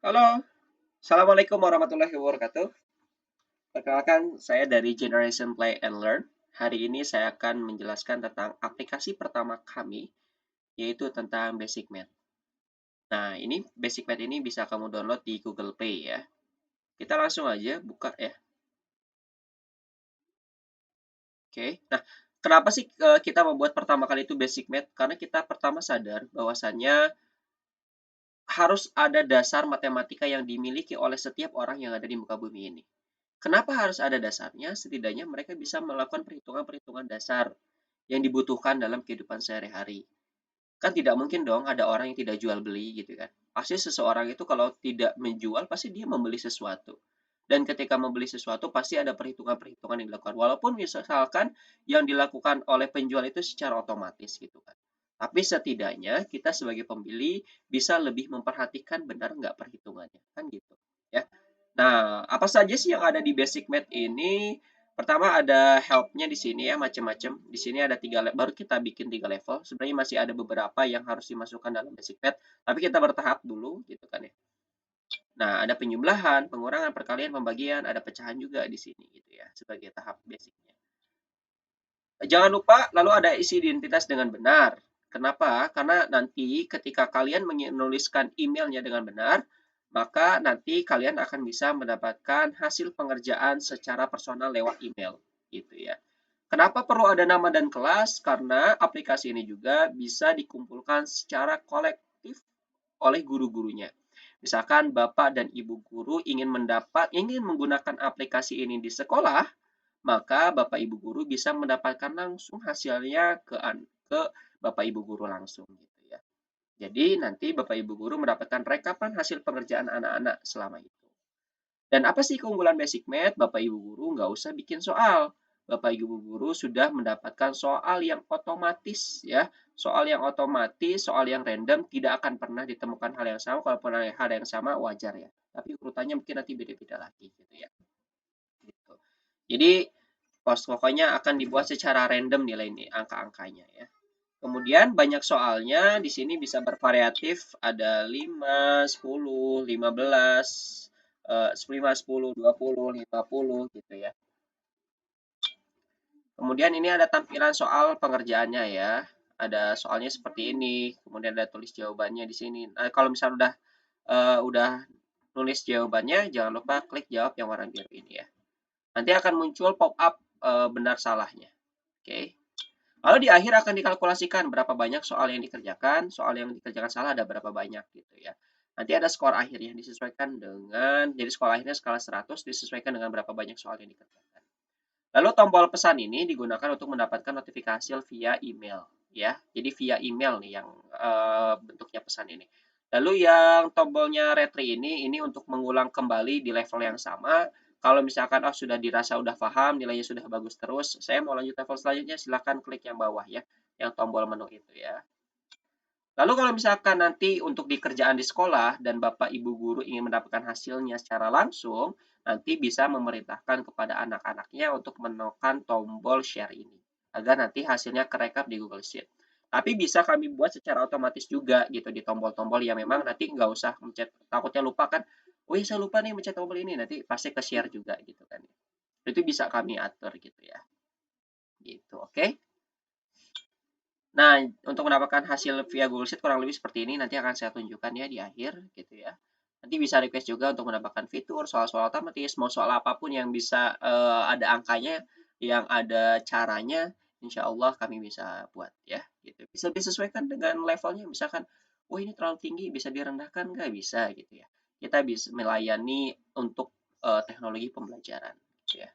Halo, Assalamualaikum warahmatullahi wabarakatuh. Perkenalkan, saya dari Generation Play and Learn. Hari ini saya akan menjelaskan tentang aplikasi pertama kami, yaitu tentang Basic Math. Nah, ini Basic Math ini bisa kamu download di Google Play ya. Kita langsung aja buka ya. Oke. Nah, kenapa sih kita membuat pertama kali itu Basic Math? Karena kita pertama sadar bahwasannya harus ada dasar matematika yang dimiliki oleh setiap orang yang ada di muka bumi ini. Kenapa harus ada dasarnya? Setidaknya mereka bisa melakukan perhitungan-perhitungan dasar yang dibutuhkan dalam kehidupan sehari-hari. Kan tidak mungkin dong ada orang yang tidak jual beli gitu kan. Pasti seseorang itu kalau tidak menjual, pasti dia membeli sesuatu. Dan ketika membeli sesuatu, pasti ada perhitungan-perhitungan yang dilakukan. Walaupun misalkan yang dilakukan oleh penjual itu secara otomatis gitu kan. Tapi setidaknya kita sebagai pembeli bisa lebih memperhatikan benar nggak perhitungannya. Kan gitu. Ya. Nah, apa saja sih yang ada di Basic Math ini? Pertama ada help-nya di sini ya, macam-macam. Di sini ada baru kita bikin 3 level. Sebenarnya masih ada beberapa yang harus dimasukkan dalam Basic Math, tapi kita bertahap dulu gitu kan ya. Nah, ada penjumlahan, pengurangan, perkalian, pembagian, ada pecahan juga di sini gitu ya, sebagai tahap basicnya. Jangan lupa lalu ada isi identitas dengan benar. Kenapa? Karena nanti ketika kalian menuliskan emailnya dengan benar, maka nanti kalian akan bisa mendapatkan hasil pengerjaan secara personal lewat email, gitu ya. Kenapa perlu ada nama dan kelas? Karena aplikasi ini juga bisa dikumpulkan secara kolektif oleh guru-gurunya. Misalkan Bapak dan Ibu guru ingin menggunakan aplikasi ini di sekolah, maka Bapak Ibu guru bisa mendapatkan langsung hasilnya ke Bapak Ibu guru langsung gitu ya. Jadi nanti Bapak Ibu guru mendapatkan rekapan hasil pengerjaan anak-anak selama itu. Dan apa sih keunggulan Basic Math? Bapak Ibu guru nggak usah bikin soal. Bapak Ibu guru sudah mendapatkan soal yang otomatis ya. Soal yang otomatis, soal yang random tidak akan pernah ditemukan hal yang sama. Kalau pernah hal yang sama wajar ya. Tapi urutannya mungkin nanti beda-beda lagi gitu ya. Gitu. Jadi pokoknya akan dibuat secara random nilai ini angka-angkanya ya. Kemudian banyak soalnya di sini bisa bervariatif, ada 5, 10, 15, 5, 10, 20, 50 gitu ya. Kemudian ini ada tampilan soal pengerjaannya ya. Ada soalnya seperti ini, kemudian ada tulis jawabannya di sini. Nah, kalau misalnya udah nulis jawabannya, jangan lupa klik jawab yang warna biru ini ya. Nanti akan muncul pop up benar salahnya. Oke. Lalu di akhir akan dikalkulasikan berapa banyak soal yang dikerjakan, soal yang dikerjakan salah ada berapa banyak gitu ya. Nanti ada skor akhir yang disesuaikan dengan, jadi skor akhirnya skala 100 disesuaikan dengan berapa banyak soal yang dikerjakan. Lalu tombol pesan ini digunakan untuk mendapatkan notifikasi via email ya. Jadi via email nih yang bentuknya pesan ini. Lalu yang tombolnya retry ini untuk mengulang kembali di level yang sama. Kalau misalkan sudah dirasa udah paham, nilainya sudah bagus terus, saya mau lanjut level selanjutnya, silakan klik yang bawah ya, yang tombol menu itu ya. Lalu kalau misalkan nanti untuk di kerjaan di sekolah dan Bapak Ibu guru ingin mendapatkan hasilnya secara langsung, nanti bisa memerintahkan kepada anak-anaknya untuk menekan tombol share ini agar nanti hasilnya kerekap di Google Sheet. Tapi bisa kami buat secara otomatis juga gitu di tombol-tombol yang memang nanti nggak usah mencet, takutnya lupa kan. Oh iya saya lupa nih mencet tombol ini, nanti pasti ke share juga gitu kan. Itu bisa kami atur gitu ya. Gitu, oke? Nah, untuk mendapatkan hasil via Google Sheet kurang lebih seperti ini, nanti akan saya tunjukkan ya di akhir gitu ya. Nanti bisa request juga untuk mendapatkan fitur soal-soal otomatis, mau soal apapun yang bisa ada angkanya, yang ada caranya, insya Allah kami bisa buat ya. Gitu. Bisa disesuaikan dengan levelnya, misalkan, oh ini terlalu tinggi, bisa direndahkan nggak bisa gitu ya. Kita bisa melayani untuk teknologi pembelajaran. Gitu ya.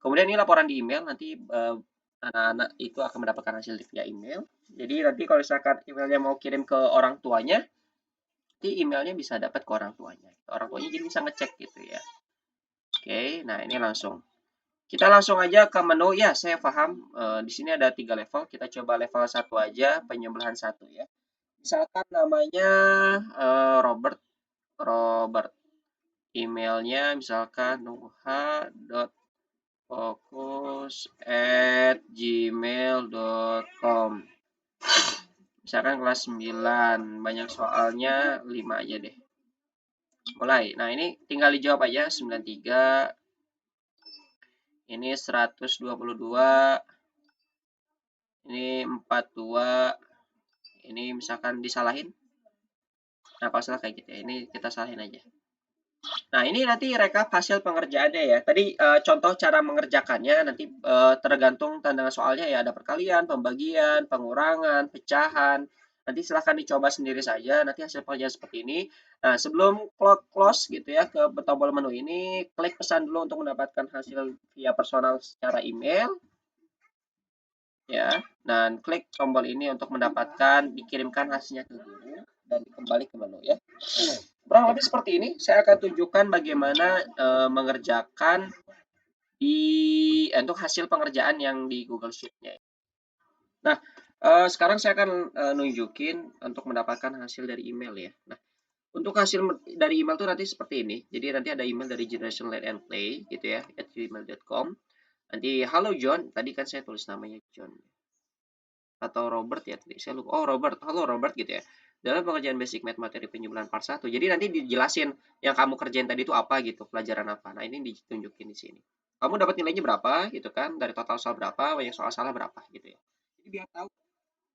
Kemudian ini laporan di email, nanti anak-anak itu akan mendapatkan hasil via email. Jadi nanti kalau misalkan emailnya mau kirim ke orang tuanya, nanti emailnya bisa dapat ke orang tuanya. Orang tuanya jadi bisa ngecek gitu ya. Oke, nah ini langsung. Kita langsung aja ke menu. Ya, saya paham. Di sini ada 3 level. Kita coba level 1 aja, penyembelahan 1 ya. Misalkan namanya Robert. Robert. Emailnya misalkan nuha.fokus@gmail.com. Misalkan kelas 9, banyak soalnya 5 aja deh. Mulai. Nah, ini tinggal dijawab aja 93, ini 122, ini 42, ini misalkan disalahin. Nah, kalau salah kayak gitu ya. Ini kita salahin aja. Nah, ini nanti rekap hasil pengerjaannya ya. Tadi contoh cara mengerjakannya nanti tergantung tantangan soalnya ya. Ada perkalian, pembagian, pengurangan, pecahan. Nanti silahkan dicoba sendiri saja. Nanti hasil pengerjaan seperti ini. Nah, sebelum close gitu ya ke tombol menu ini, klik pesan dulu untuk mendapatkan hasil via personal secara email ya. Dan klik tombol ini untuk mendapatkan dikirimkan hasilnya ke guru dan kembali ke menu ya. Kurang lebih seperti ini, saya akan tunjukkan bagaimana mengerjakan di untuk hasil pengerjaan yang di Google Sheet-nya. Nah, sekarang saya akan nunjukin untuk mendapatkan hasil dari email ya. Nah, untuk hasil dari email tuh nanti seperti ini. Jadi nanti ada email dari Generation Let and Play gitu ya, @gmail.com. Nanti halo John, tadi kan saya tulis namanya John atau Robert ya tadi saya lupa. Oh Robert, halo Robert gitu ya. Dalam pengerjaan basic math materi penjumlahan part 1. Jadi nanti dijelasin yang kamu kerjain tadi itu apa gitu, pelajaran apa. Nah, ini ditunjukin di sini. Kamu dapat nilainya berapa gitu kan? Dari total soal berapa, banyak soal salah berapa gitu ya. Jadi biar tahu,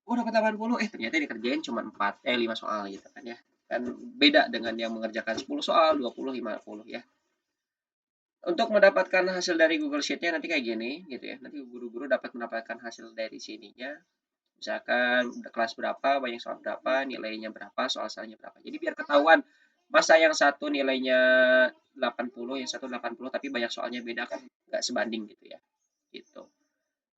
oh dapat 80, ternyata dikerjain cuma 5 soal gitu kan ya. Kan beda dengan yang mengerjakan 10 soal, 20, 50 ya. Untuk mendapatkan hasil dari Google Sheet-nya nanti kayak gini gitu ya. Nanti guru-guru dapat mendapatkan hasil dari sininya. Misalkan kelas berapa, banyak soal berapa, nilainya berapa, soal salahnya berapa. Jadi biar ketahuan masa yang satu nilainya 80, yang satu 80, tapi banyak soalnya beda kan nggak sebanding gitu ya. Gitu.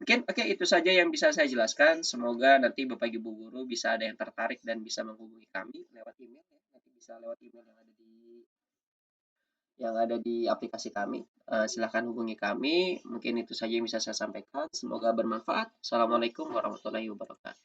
Mungkin oke itu saja yang bisa saya jelaskan. Semoga nanti Bapak Ibu guru bisa ada yang tertarik dan bisa menghubungi kami lewat email ya. Nanti bisa lewat email yang ada di aplikasi kami. Silakan hubungi kami. Mungkin itu saja yang bisa saya sampaikan. Semoga bermanfaat. Assalamualaikum warahmatullahi wabarakatuh.